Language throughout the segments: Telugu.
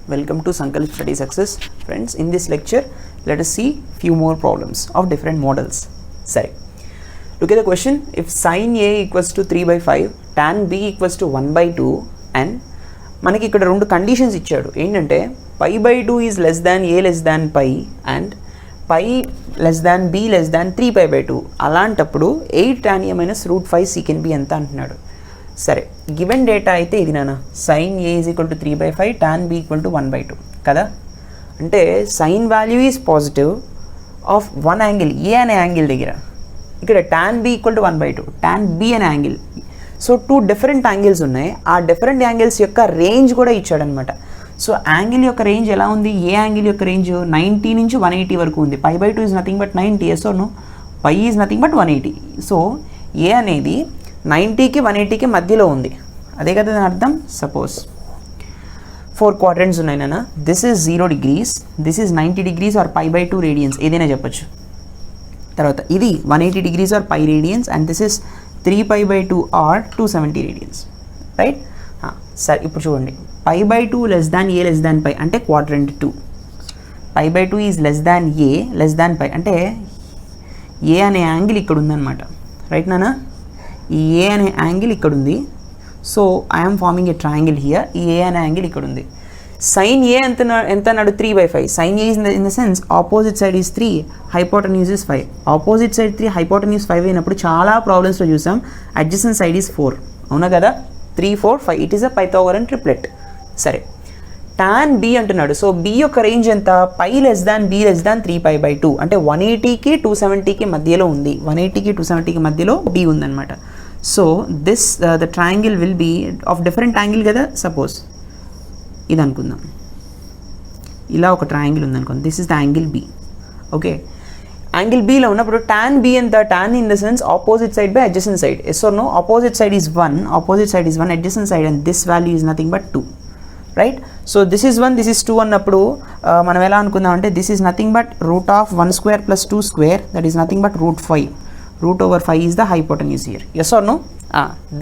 Welcome to Sankalp Study Success. Friends, in this lecture, let us see few more problems of different models. Sorry. Look at the question. If sin A equals to 3 by 5, tan B equals to 1 by 2 and మనకి ఇక్కడ రెండు కండిషన్స్ ఇచ్చాడు. ఏంటంటే pi by 2 is less than A less than pi and pi less than B less than 3 pi by 2. అలాంటప్పుడు 8 tan A minus root 5 secant B ఎంత అంటున్నాడు. సరే, గివెన్ డేటా అయితే ఇది నాన్న sine A is equal to 3 by 5, tan B equal to 1 by 2 కదా. అంటే sine value is positive of one angle A అనే యాంగిల్ దగ్గర. ఇక్కడ tan B equal to 1 by 2, tan B అనే angle. So two different angles ఉన్నాయి. ఆ డిఫరెంట్ యాంగిల్స్ యొక్క రేంజ్ కూడా ఇచ్చాడనమాట. సో యాంగిల్ యొక్క రేంజ్ ఎలా ఉంది? ఏ యాంగిల్ యొక్క రేంజ్ 90 నుంచి 180 వరకు ఉంది. Pi by 2 is nothing but 90, yes or no? Pi is nothing but 180. So A అనేది 90కి 180కి మధ్యలో ఉంది. అదే కదా దాని అర్థం. సపోజ్ 4 క్వాడ్రంట్స్ ఉన్నాయి నాన్న. This is 0 degrees, this is 90 degrees or pi by 2 radians, ఏదైనా చెప్పచ్చు. తర్వాత ఇది 180 degrees or pi radians and this is 3 pi by 2 or 270 radians, right? సరే, ఇప్పుడు చూడండి, pi by 2 less than A less than pi అంటే quadrant 2. Pi by 2 is less than A less than pi అంటే ఏ అనే యాంగిల్ ఇక్కడ ఉందన్నమాట, రైట్ నాన్న? ఈ ఏ అనే యాంగిల్ ఇక్కడ ఉంది. So I'm farming a triangle here. ఈ ఏ అనే యాంగిల్ ఇక్కడ ఉంది. సైన్ ఏ ఎంత అన్నాడు? 3 by 5. Sine A in the sense opposite side is 3, hypotenuse is 5. Opposite side 3, hypotenuse 5 అయినప్పుడు చాలా ప్రాబ్లమ్స్లో చూసాం. అడ్జసెంట్ సైడ్ ఈజ్ 4, అవునా కదా? 3, 4, 5. It is a Pythagorean triplet. సరే, tan B అంటున్నాడు. సో B యొక్క రేంజ్ ఎంత? Pi less than B less than 3 pi by 2 అంటే 180కి 270కి మధ్యలో ఉంది. 180కి 270కి మధ్యలో B ఉందన్నమాట. So this the triangle will be of different angle కదా. సపోజ్ ఇది అనుకుందాం, ఇలా ఒక ట్రయాంగిల్ ఉందనుకోండి. This is the angle B. Okay, angle Bలో ఉన్నప్పుడు tan B ఎంత? tan in the sense opposite side by adjacent side, yes or no? Opposite side is 1, opposite side is 1, adjacent side and this value is nothing but 2, right? So this is 1, this is 2 అన్నప్పుడు మనం ఎలా అనుకుందాం అంటే this is nothing but root of 1 square plus 2 square, that is nothing but root 5. Root over 5 is the hypotenuse here, yes or no?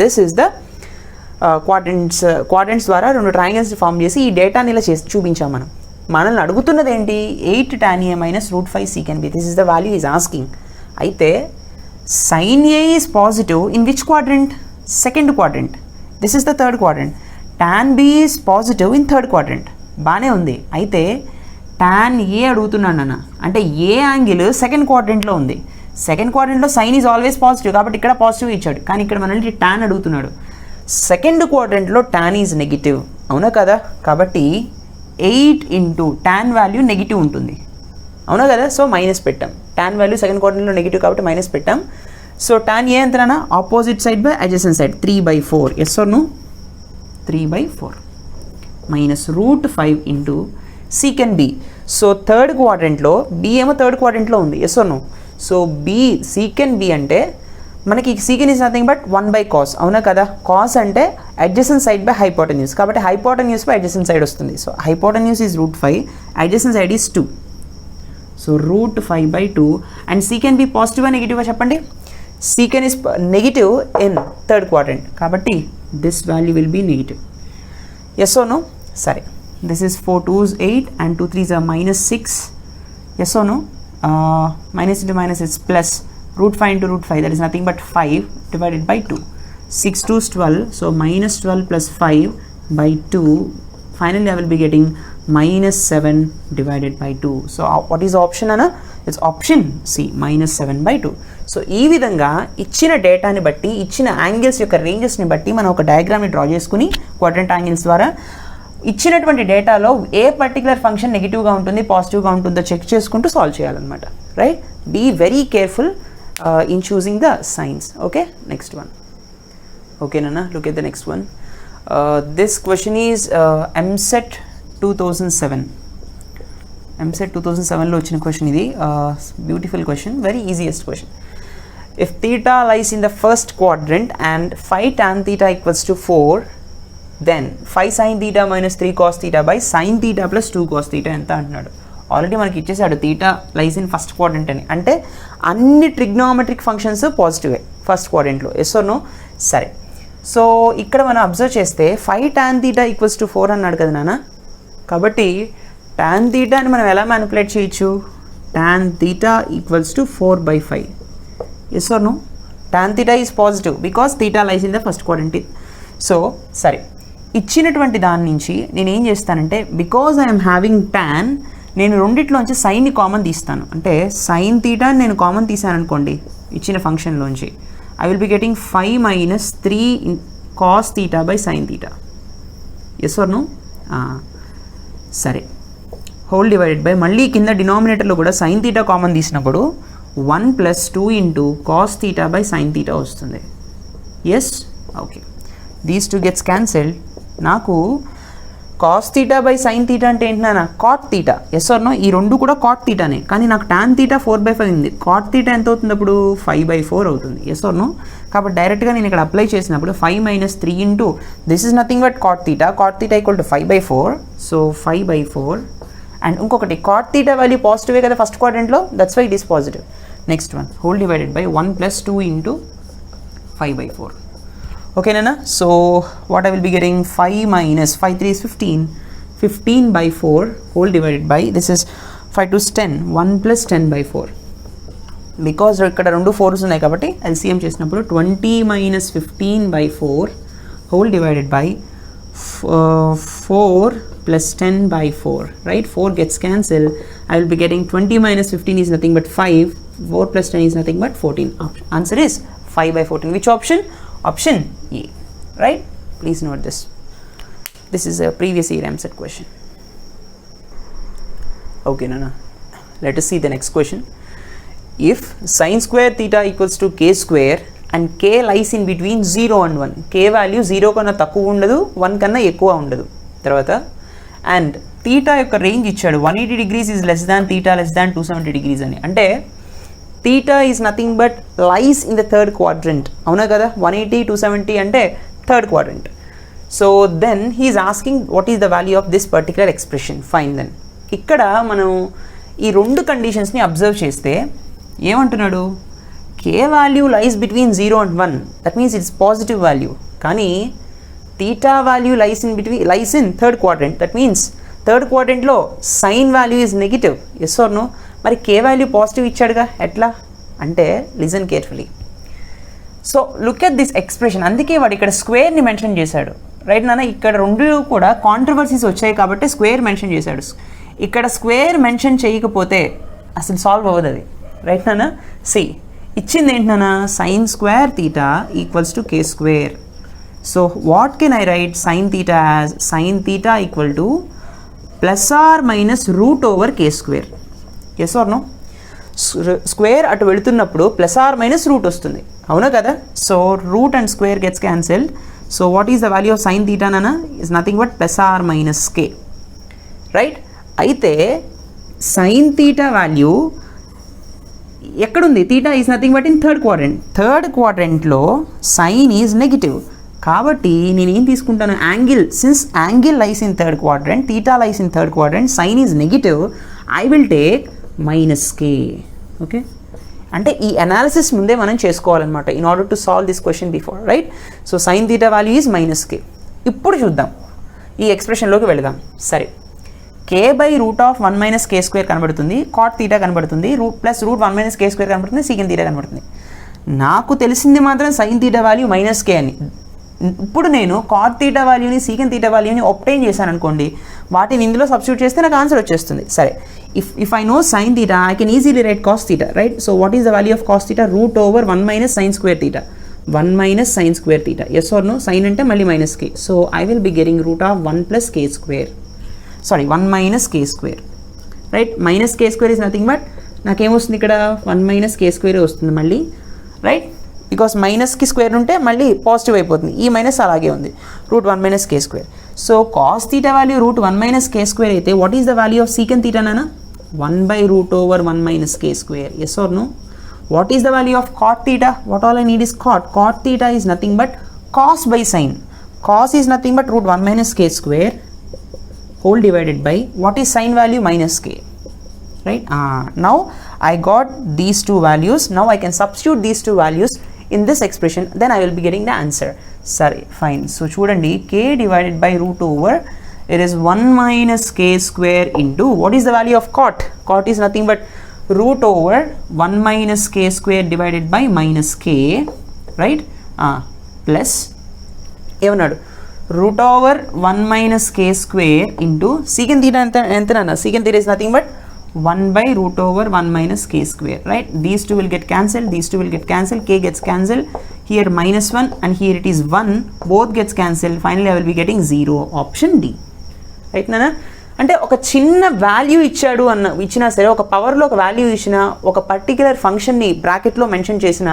This is the quadrants ద్వారా రెండు ట్రయాంగిల్స్ ఫామ్ చేసి ఈ డేటాని ఇలా చేసి చూపించాం మనం. మనల్ని అడుగుతున్నది ఏంటి? 8 tan A minus root 5 secant B. This is the value is asking. అయితే sine A is positive in which quadrant? Second quadrant. This is the third quadrant. tan B is positive in third quadrant. బాగానే ఉంది. అయితే tan A అడుగుతున్నాను అన్న, అంటే ఏ యాంగిల్ సెకండ్ క్వాడ్రంట్లో ఉంది. సెకండ్ క్వాడ్రంట్లో సైన్ ఈజ్ ఆల్వేస్ పాజిటివ్ కాబట్టి ఇక్కడ పాజిటివ్ ఇచ్చాడు. కానీ ఇక్కడ మనల్ని tan అడుగుతున్నాడు. సెకండ్ క్వాడ్రంట్లో tan ఈజ్ నెగిటివ్, అవునా కదా? కాబట్టి 8 ఇంటూ tan వాల్యూ నెగిటివ్ ఉంటుంది, అవునా కదా? సో మైనస్ పెట్టాం. tan వాల్యూ సెకండ్ క్వాడ్రంట్లో నెగిటివ్ కాబట్టి మైనస్ పెట్టాం. సో tan ఏ ఎంతనా? Opposite side by adjacent side 3 by 4, yes or no? 3 by 4 minus root 5 into secant B. So third క్వాడ్రంట్లో బి ఏమో థర్డ్ క్వాడ్రంట్లో ఉంది, yes or no? So B secant B అంటే మనకి secant is nothing but 1 by cos, అవునా కదా? కాస్ అంటే అడ్జసెంట్ సైడ్ బై హైపోటెన్యూస్ కాబట్టి హైపోటెన్యూస్ బై అడ్జసెంట్ సైడ్ వస్తుంది. So hypotenuse is root 5, adjacent side is 2. So root 5 by 2 and secant B positive నెగిటివ్గా చెప్పండి. Secant is negative in third quadrant కాబట్టి this value will be negative, yes or no? సరే, this is 4 2s 8 and 2 3s are -6, yes or no? Minus into minus is plus root 5 into root 5, that is nothing but 5 divided by 2. 6 2s 12, so minus 12 plus 5 by 2. Finally I will be getting minus 7 divided by 2. So what is the option Anna? It's option C, minus 7 by 2. So ఈ విధంగా ఇచ్చిన డేటాని బట్టి ఇచ్చిన యాంగిల్స్ యొక్క రేంజెస్ని బట్టి మనం ఒక డయాగ్రామ్ని డ్రా చేసుకుని క్వాడ్రంట్ యాంగిల్స్ ద్వారా ఇచ్చినటువంటి డేటాలో ఏ పర్టికులర్ ఫంక్షన్ నెగిటివ్గా ఉంటుంది పాజిటివ్గా ఉంటుందో చెక్ చేసుకుంటూ సాల్వ్ చేయాలన్నమాట, right? Be very careful in choosing the signs. Okay, next one. Okay నాన్న, look at the next one. This question is EAMCET 2007. EAMCET 2007లో వచ్చిన క్వశ్చన్ ఇది. Beautiful question, very easiest question. If theta lies in the first quadrant and 5 tan theta equals to 4, then 5 sin theta minus 3 cos theta by sin theta plus 2 cos theta ఎంత అంటున్నాడు. ఆల్రెడీ మనకి ఇచ్చేసాడు theta lies in first quadrant అని, అంటే అన్ని ట్రిగ్నోమెట్రిక్ ఫంక్షన్స్ పాజిటివే ఫస్ట్ క్వాడ్రంట్లో, ఎస్ ఆర్ నో? సరే, సో ఇక్కడ మనం అబ్జర్వ్ చేస్తే 5 tan theta equals to 4 అన్నాడు కదా నాన్న. కాబట్టి tan theta అని మనం ఎలా మ్యానిపులేట్ చేయొచ్చు? tan theta equals to 4/5. Yes or no? tan theta is positive because theta lies in the first quadrant. So సరే, ఇచ్చినటువంటి దాని నుంచి నేను ఏం చేస్తానంటే, బికాజ్ ఐఎమ్ హ్యావింగ్ tan, నేను రెండిట్లోంచి సైన్ని కామన్ తీస్తాను. అంటే సైన్ తీటా నేను కామన్ తీసాను అనుకోండి ఇచ్చిన ఫంక్షన్లోంచి, I will be getting 5 - 3 cos theta by sin theta. Yes or no? సరే, హోల్ డివైడెడ్ బై, మళ్ళీ కింద డినామినేటర్లో కూడా సైన్ తీటా కామన్ తీసినప్పుడు 1 + 2 × cos theta by sin theta వస్తుంది. Yes, okay, these two gets cancelled. నాకు cos theta by sin theta అంటే ఏంటన్నా? cot theta. Yes or no? ఈ రెండు కూడా cot thetaనే, కానీ నాకు tan theta 4/5 ఉంది. cot theta ఎంత అవుతుంది అప్పుడు? 5/4 అవుతుంది. Yes or no? కాబట్టి డైరెక్ట్గా నేను ఇక్కడ అప్లై చేసినప్పుడు 5 - 3 × this is nothing but cot theta. cot theta = 5/4. So 5/4. And ఇంకొకటి cot theta వాల్యూ పాజిటివే కదా ఫస్ట్ క్వాడ్రంట్లో, that's why it is positive. Next one, whole divided by 1 + 2 × 5/4. Okay, Nana? So what I will be getting? 5 - 5 3 is 15. 15/4 whole divided by, this is 5 2 is 10. 1 + 10/4. Because ikkada rendu 4s unnai kabatti LCM chesinappudu 20 - 15/4 whole divided by 4 + 10/4. Right? 4 gets cancelled. I will be getting 20 - 15 is nothing but 5. 4 + 10 is nothing but 14. Answer is 5/14. Which option? Option E, right? Please note this. This is a previous year AMCET question. Okay, Nana. Let us see the next question. If sin square theta equals to k square and k lies in between 0 and 1, k value 0 కన్నా తక్కువ ఉండదు, 1 కన్నా ఎక్కువ ఉండదు. తర్వాత అండ్ theta యొక్క రేంజ్ ఇచ్చాడు, 180 degrees is less than theta less than 270 degrees అని. అంటే theta is nothing but lies in the third quadrant. అవునా కదా? 180 270 అంటే third quadrant. So then he is asking what is the value of this particular expression. Fine then. ఇక్కడ మనం ఈ రెండు కండిషన్స్ని అబ్జర్వ్ చేస్తే ఏమంటున్నాడు? k value lies between 0 and 1, that means it's positive value. కానీ theta value lies in third quadrant, that means third క్వాడ్రంట్లో sine value is negative. Yes or no? మరి k వాల్యూ పాజిటివ్ ఇచ్చాడుగా, ఎట్లా అంటే listen carefully. So look at this expression. అందుకే వాడు ఇక్కడ స్క్వేర్ని మెన్షన్ చేశాడు. రైట్ నాన్న? ఇక్కడ రెండు కూడా కాంట్రవర్సీస్ వచ్చాయి కాబట్టి స్క్వేర్ మెన్షన్ చేశాడు. ఇక్కడ స్క్వేర్ మెన్షన్ చేయకపోతే అసలు సాల్వ్ అవ్వదు అది. రైట్ నాన్న? సి ఇచ్చింది ఏంటి నాన్న? Sine square theta equals to k square. So what can I write sine theta as? Sine theta equal to +/- √/k². Yes or no? Square అటు వెళుతున్నప్పుడు +/- రూట్ వస్తుంది, అవునా కదా? So root and square gets cancelled. So what is the value of sine theta నానా? Is nothing but +/- k. Right? అయితే సైన్ తీటా వాల్యూ ఎక్కడుంది? Theta is nothing but in third quadrant. Third క్వాడ్రంట్లో సైన్ ఈజ్ నెగిటివ్. కాబట్టి నేను ఏం తీసుకుంటాను? Angle. Since angle lies in third quadrant, theta lies in third quadrant, sine is negative, I will take -k. Okay, అంటే ఈ అనాలిసిస్ ముందే మనం చేసుకోవాలన్నమాట in order to solve this question before. Right? So sine theta value is -k. ఇప్పుడు చూద్దాం, ఈ ఎక్స్ప్రెషన్లోకి వెళదాం. సరే, k/√1 - k² కనబడుతుంది, కాట్ తీటా కనబడుతుంది, +√1 - k² కనబడుతుంది, సీకెన్ తీటా కనబడుతుంది. నాకు తెలిసింది మాత్రం సైన్ తీటా వాల్యూ -k అని. ఇప్పుడు నేను కాట్ తీటా వాల్యూని సీకెన్ తీటా వాల్యూని ఒప్టైన్ చేశాను అనుకోండి, వాటిని ఇందులో సబ్స్టిట్యూట్ చేస్తే నాకు ఆన్సర్ వచ్చేస్తుంది. సరే, if I know sine theta, I can easily right cos theta. Right? So what is the value of cos theta? √1 - sin square theta. 1 - sin square theta. Yes or no? Sine అంటే మళ్ళీ -k. So I will be getting √1 + k². Sorry, 1 - k². Right? -k² is nothing but నాకేమొస్తుంది ఇక్కడ? 1 - k² వస్తుంది మళ్ళీ. రైట్? బికాస్ మైనస్కి స్క్వేర్ ఉంటే మళ్ళీ పాజిటివ్ అయిపోతుంది, ఈ మైనస్ అలాగే ఉంది. √1 - k². So cos theta value √1 - k² అయితే what is the value of secant theta నానా? 1/√1 - k². Yes or no? What is the value of cot theta? What all I need is cot. Cot theta is nothing but cos by sine. Cos is nothing but √1 - k² whole divided by what is sin value? -k. Right? Now I got these two values. Now I can substitute these two values in this expression, then I will be getting the answer. Sorry, fine. So chudandi, k divided by √, It is 1 minus k square into, what is the value of cot? Cot is nothing but root over 1 minus k square divided by minus k, right? Plus ఏమన్నాడు, root over 1 minus k square into secant theta ఎంత secant theta is nothing but 1 by root over 1 minus k square, right? These two will get cancelled, these two will get cancelled, k gets cancelled, here minus 1 and here it is 1, both gets cancelled, finally I will be getting 0, option D, right నానా? అంటే ఒక చిన్న వాల్యూ ఇచ్చినా సరే, ఒక పవర్లో ఒక వాల్యూ ఇచ్చినా, ఒక పర్టిక్యులర్ ఫంక్షన్ని బ్రాకెట్లో మెన్షన్ చేసిన,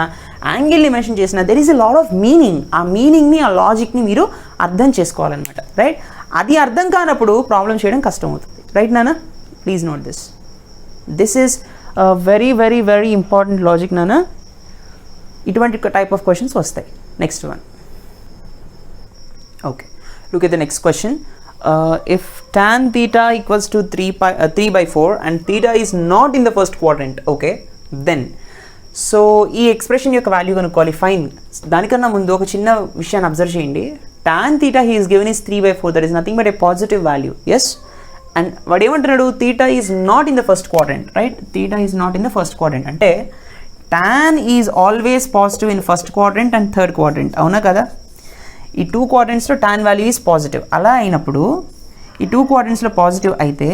యాంగిల్ని మెన్షన్ చేసిన, there is a lot of meaning. ఆ మీనింగ్ని, ఆ లాజిక్ని మీరు అర్థం చేసుకోవాలన్నమాట, రైట్? అది అర్థం కానప్పుడు ప్రాబ్లం చేయడం కష్టం అవుతుంది, రైట్ నానా? Please note this. This is very very very important logic నానా. ఇటువంటి టైప్ ఆఫ్ క్వశ్చన్స్ వస్తాయి. Next one. Okay, look at the next question. If tan theta equals to 3 by 4 and theta is not in the first quadrant, okay, then so ఈ ఎక్స్ప్రెషన్ యొక్క వాల్యూ కనుక్కోవాలి. ఫైన్, దానికన్నా ముందు ఒక చిన్న విషయాన్ని అబ్జర్వ్ చేయండి. tan theta he is given is 3 by 4, that is nothing but a positive value, yes, and వాడు ఏమంటున్నాడు, theta is not in the first quadrant, right? Theta is not in the first quadrant అంటే tan is always positive in first quadrant and third quadrant, అవునా కదా? ఈ 2 క్వాడ్రంట్స్లో tan వాల్యూ ఈజ్ పాజిటివ్. అలా అయినప్పుడు ఈ 2 క్వాడ్రంట్స్లో పాజిటివ్ అయితే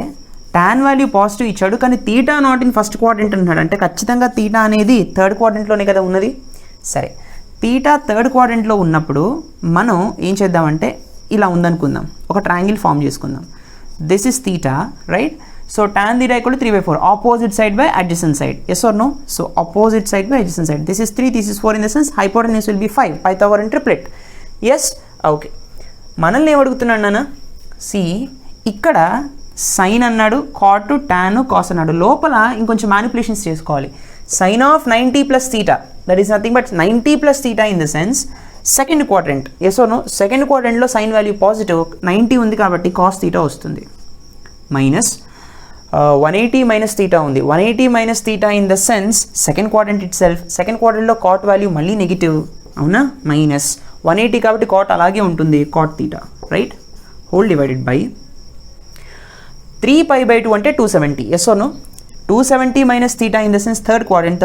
tan వాల్యూ పాజిటివ్ ఇచ్చాడు, కానీ theta not in first quadrant అంటున్నాడు. అంటే ఖచ్చితంగా తీటా అనేది థర్డ్ క్వాడ్రంట్లోనే కదా ఉన్నది. సరే, తీటా థర్డ్ క్వాడ్రంట్లో ఉన్నప్పుడు మనం ఏం చేద్దామంటే ఇలా ఉందనుకుందాం, ఒక ట్రయాంగిల్ ఫామ్ చేసుకుందాం. This is theta, right? So tan theta equal to 3 by 4, opposite side by adjacent side, yes or no? So opposite side by adjacent side, this is 3, this is 4, in the sense hypotenuse will be 5, Pythagorean triplet, yes. Okay, మనల్ని ఏమడుగుతున్నాడు నాన్న? సి, ఇక్కడ సైన్ అన్నాడు, కాట్, టాన్, కాస్ అన్నాడు. లోపల ఇంకొంచెం మ్యానిపులేషన్స్ చేసుకోవాలి. Sine of 90 plus theta, that is nothing but 90 plus theta in the sense second quadrant, yes or no? Second క్వాడ్రంట్లో సైన్ వాల్యూ పాజిటివ్, 90 ఉంది కాబట్టి కాస్ తీటా వస్తుంది. మైనస్ 180 మైనస్ తీటా ఉంది, 180 minus theta in the sense second quadrant itself. Second క్వాడ్రంట్లో కాట్ వాల్యూ మళ్ళీ నెగిటివ్, అవునా? మైనస్ 180 కాబట్టి కాట్ అలాగే ఉంటుంది, cot theta, right? Whole divided by 3π/2 అంటే 270, yes or no? 270 minus theta in the sense third quadrant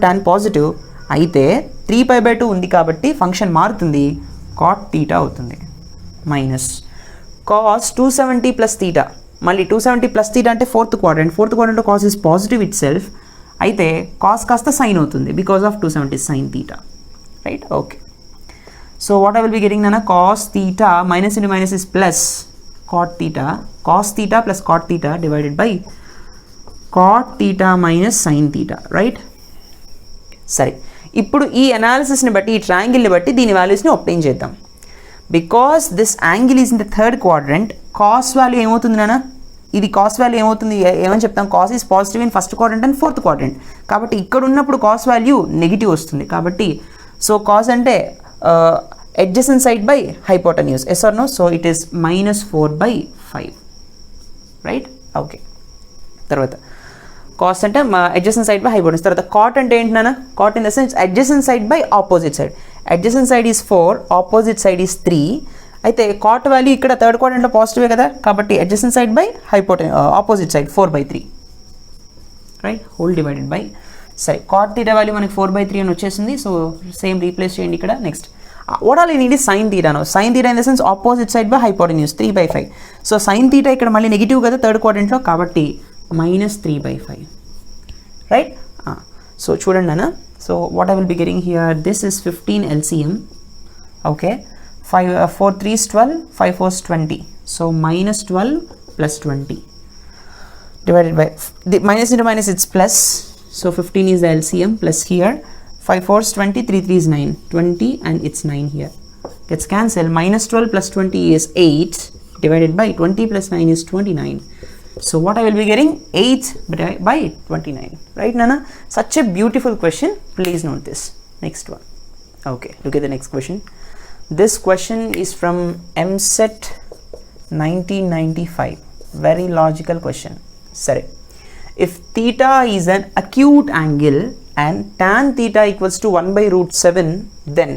tan positive అయితే 3π/2 ఉంది కాబట్టి ఫంక్షన్ మారుతుంది, కాట్ తీటా అవుతుంది. మైనస్ కాస్ 270 ప్లస్ తీటా, మళ్ళీ 270 ప్లస్ తీటా అంటే fourth quadrant cos is positive itself, అయితే కాస్ కాస్త సైన్ అవుతుంది because of 270 sine theta, right? Okay, so what I will be getting nana, cos theta minus into minus is plus cot theta, cos theta plus cot theta divided by cot theta minus sin theta, right? సరే, ఇప్పుడు ఈ అనాలిసిస్ని బట్టి, ఈ ట్రయాంగిల్ని బట్టి దీని వాల్యూస్ని ఒప్టైన్ చేద్దాం. Because this angle is in the third quadrant, cos value ఏమవుతుంది నాన్న? ఇది కాస్ వాల్యూ ఏమవుతుంది, ఏమని చెప్తాం? Cos is positive in first quadrant and fourth quadrant, కాబట్టి ఇక్కడ ఉన్నప్పుడు కాస్ వాల్యూ నెగిటివ్ వస్తుంది. కాబట్టి సో కాస్ అంటే adjacent side by hypotenuse, yes or no? So it is minus 4/5, right? Okay, తర్వాత cos అంటే adjacent side by hypotenuse. తర్వాత cot అంటే ఏంటి నాన్న? cot in the sense adjacent side by opposite side. adjacent side is 4, opposite side is 3. అయితే cot వాల్యూ ఇక్కడ థర్డ్ క్వాడ్రంట్లో పాజిటివే కదా, కాబట్టి adjacent side by opposite side 4/3, right? Whole divided by, సరే, cot theta వాల్యూ మనకి 4/3 అని వచ్చేసింది. సో సేమ్ రీప్లేస్ చేయండి ఇక్కడ. Next, what all I need is sin theta now. Sin theta in the sense opposite side by hypotenuse 3/5. So sin theta ఇక్కడ మళ్ళీ నెగిటివ్ కదా థర్డ్ క్వాడ్రంట్లో, కాబట్టి మైనస్ 3/5, రైట్? సో చూడండి అన్న, so what I will be getting here, this is 15 LCM, okay, 4 3s 12, 5 4s 20, so minus 12 plus 20 divided by the minus into minus, it's plus, so 15 is the LCM, plus here 5 4s 20, 3 3s 9, 20, and it's 9 here, gets cancelled. Minus 12 plus 20 is 8 divided by 20 plus 9 is 29. So what I will be getting, 8 by 29, right Nana? Such a beautiful question, please note this. Next one. Okay, look at the next question. This question is from MSET 1995, very logical question. Sorry, if theta is an acute angle and tan theta equals to 1/√7, then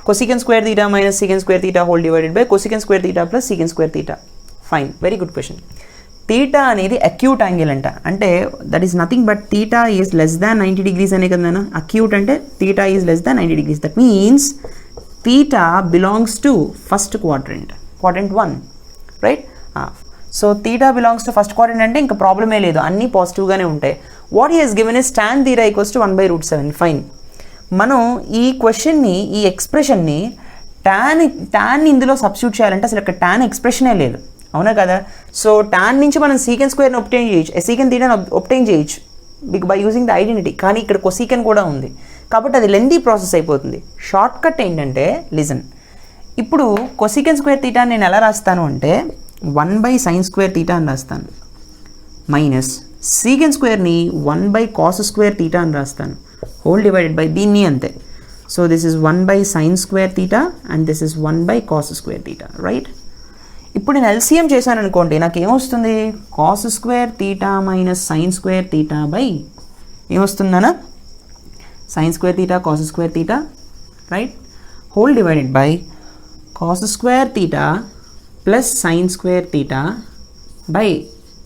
cosecant square theta minus secant square theta whole divided by cosecant square theta plus secant square theta. Fine, very good question. Theta అనేది అక్యూట్ యాంగిల్ అంట, అంటే that is nothing but theta is less than 90 degrees అనే కదా. అక్యూట్ అంటే theta is less than 90 degrees. That means theta belongs to first quadrant 1, right? So theta belongs to first quadrant అంటే ఇంకా ప్రాబ్లమే లేదు, అన్నీ పాజిటివ్గానే ఉంటాయి. What he has given is tan theta equals to 1/√7. Fine. మనం ఈ క్వశ్చన్ని, ఈ ఎక్స్ప్రెషన్ని tan ఇందులో సబ్స్టిట్యూట్ చేయాలంటే అసలు ఇక్కడ tan ఎక్స్ప్రెషనే లేదు, అవునా కదా? సో tan నుంచి మనం సీకెన్ స్క్వేర్ని ఒబ్టైన్ చేయొచ్చు, సీకెన్ థీటాని ఒబ్టైన్ చేయొచ్చు బై యూజింగ్ ద ఐడెంటిటీ. కానీ ఇక్కడ కొసీకెన్ కూడా ఉంది కాబట్టి అది లెందీ ప్రాసెస్ అయిపోతుంది. షార్ట్ కట్ ఏంటంటే లిజన్. ఇప్పుడు కొసీకెన్ స్క్వేర్ థీటా నేను ఎలా రాస్తాను అంటే 1/sin² థీటా అని రాస్తాను, మైనస్ సీకెన్ స్క్వేర్ని 1/cos² థీటా అని రాస్తాను, హోల్ డివైడెడ్ బై దీన్ని అంతే. So this is 1/sin² theta and this is 1/cos² theta, right? ఇప్పుడు నేను ఎల్సిఎం చేశాను అనుకోండి, నాకు ఏమొస్తుంది? cos² theta minus sin² theta by ఏమొస్తుందనా? sin² theta cos² theta, right? Whole divided by cos² theta plus sin² theta by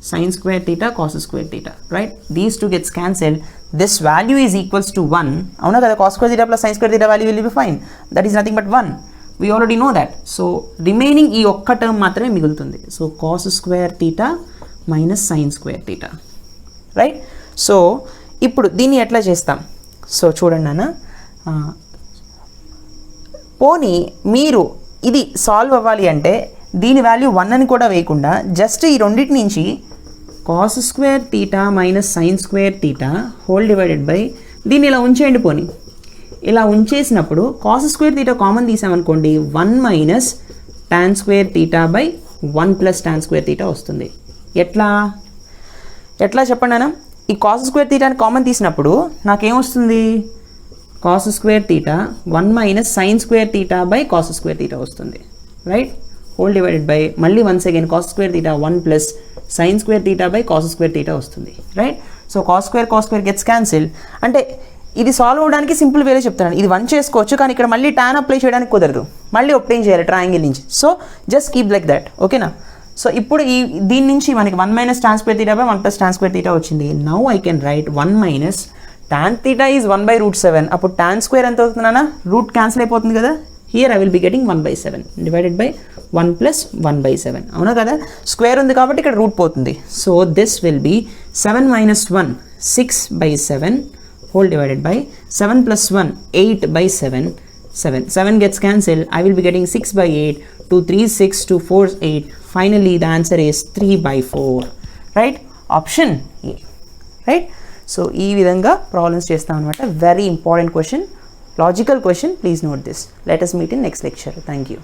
sin² theta cos² theta, right? These two gets cancelled. This value is equals to 1. అవునా కదా? cos² theta plus sin² theta value will be fine. That is nothing but 1. We already know that. So remaining ఈ ఒక్క టర్మ్ మాత్రమే మిగులుతుంది. So cos² theta minus sin² theta, right? So ఇప్పుడు దీన్ని ఎట్లా చేస్తాం? సో చూడండి అన్న, పోనీ మీరు ఇది సాల్వ్ అవ్వాలి అంటే దీని వాల్యూ 1 అని కూడా వేయకుండా జస్ట్ ఈ రెండింటి నుంచి cos² theta minus sin² theta whole divided by దీన్ని ఇలా ఉంచేయండి. పోనీ ఇలా ఉంచేసినప్పుడు cos² theta కామన్ తీసామనుకోండి 1 minus tan² theta by 1 plus tan² theta వస్తుంది. ఎట్లా చెప్పండి అన్న? ఈ cos² thetaని కామన్ తీసినప్పుడు నాకేమొస్తుంది? cos² theta 1 minus sin² theta by cos² theta వస్తుంది, రైట్? హోల్ డివైడెడ్ బై మళ్ళీ once again cos² theta 1 plus sin² theta by cos² theta వస్తుంది, right? So cos² gets cancel. అంటే ఇది సాల్వ్ అవడానికి సింపుల్ వేరే చెప్తున్నాను. ఇది 1 చేసుకోవచ్చు, కానీ ఇక్కడ మళ్ళీ tan అప్లై చేయడానికి కుదరదు, మళ్ళీ ఒప్టైన్ చేయాలి ట్రయాంగిల్ నుంచి. So just keep like that, ఓకేనా? సో ఇప్పుడు దీని నుంచి మనకి 1 minus tan² theta by 1 plus tan² theta వచ్చింది. Now I can write 1 minus tan theta is 1/√7. అప్పుడు tan² ఎంత అవుతుందన్నా? రూట్ క్యాన్సిల్ అయిపోతుంది కదా. Here I will be getting 1/7 divided by 1 plus 1/7, అవునా కదా? స్క్వేర్ ఉంది కాబట్టి ఇక్కడ రూట్ పోతుంది. So this will be 7 minus 1 6/7 whole divided by 7 plus 1 8/7. 7 gets cancelled. I will be getting 6/8. 2 3 6 2 4 8. Finally the answer is 3/4, right? Option A, right? So ఈ విధంగా ప్రాబ్లమ్స్ చేస్తాం అనమాట. Very important question, logical question. Please note this. Let us meet in next lecture. Thank you.